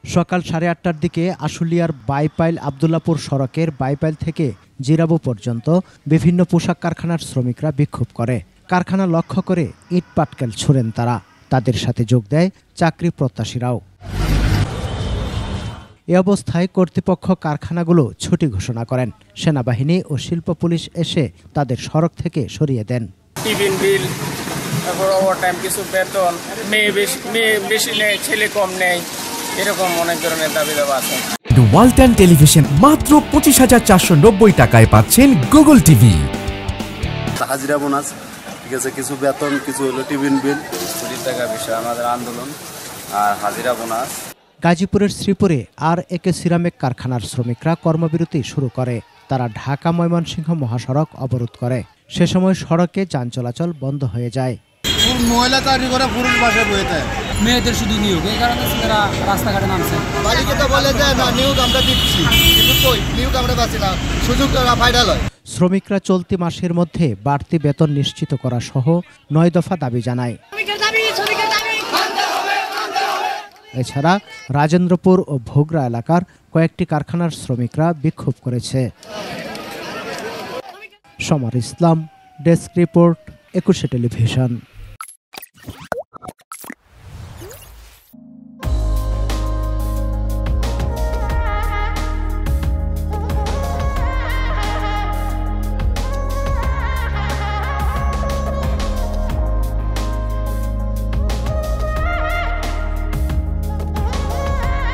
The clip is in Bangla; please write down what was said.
সকাল 8:30টার দিকে আশুলিয়ার বাইপাইল আবদুল্লাপুর সড়কের বাইপাইল থেকে জিরাবো পর্যন্ত বিভিন্ন পোশাক কারখানার শ্রমিকরা বিক্ষোভ করে। কারখানা লক্ষ্য করে ইট পাটকেল ছোড়েন তারা। তাদের সাথে যোগ দেয় চাকরি প্রত্যাশীরাও। এ অবস্থায় কর্তৃপক্ষ কারখানাগুলো ছুটি ঘোষণা করেন। সেনাবাহিনী ও শিল্প পুলিশ এসে তাদের সড়ক থেকে সরিয়ে দেন। টিফিন বিল, তারপর ওভারটাইম, কিছু বেতন, মেয়ে বেশি নেই, ছেলে কম নেই, এরকম অনেক ধরনের দাবি দাবা আছে। ওয়ালটন টেলিভিশন মাত্র 25,490 টাকায় পাচ্ছেন গুগল টিভি। হাজিরা বোনাস, ঠিক আছে, কিছু বেতন, কিছু হলো টিফিন বিল, 20 টাকা বিষয় আমাদের আন্দোলন আর হাজিরা বোনাস। গাজীপুরের শ্রীপুরে RAK সিরামিক কারখানার শ্রমিকরা কর্মবিরতি শুরু করে। তারা ঢাকা ময়মনসিংহ মহাসড়ক অবরোধ করে। সে সময় সড়কে যান চলাচল বন্ধ হয়ে যায়। মহিলা চাকরি করে পুরুষ বাসায় বইতে, মেয়েদের শুধু নিয়োগ, এই কারণে তারা রাস্তাঘাটে নামছে। বালিকা বলে যে না, নিয়োগ আমরা দিচ্ছি, কিন্তু কই নিয়োগ আমরা পাচ্ছি না, সুযোগ ফাইনাল হয়। শ্রমিকরা চলতি মাসের মধ্যে বাড়তি বেতন নিশ্চিত করা সহ 9 দফা দাবি জানায়। এছাড়া রাজেন্দ্রপুর ও ভোগড়া এলাকার কয়েকটি কারখানার শ্রমিকরা বিক্ষোভ করেছে। সমর ইসলাম, ডেস্ক রিপোর্ট, 21 টেলিভিশন।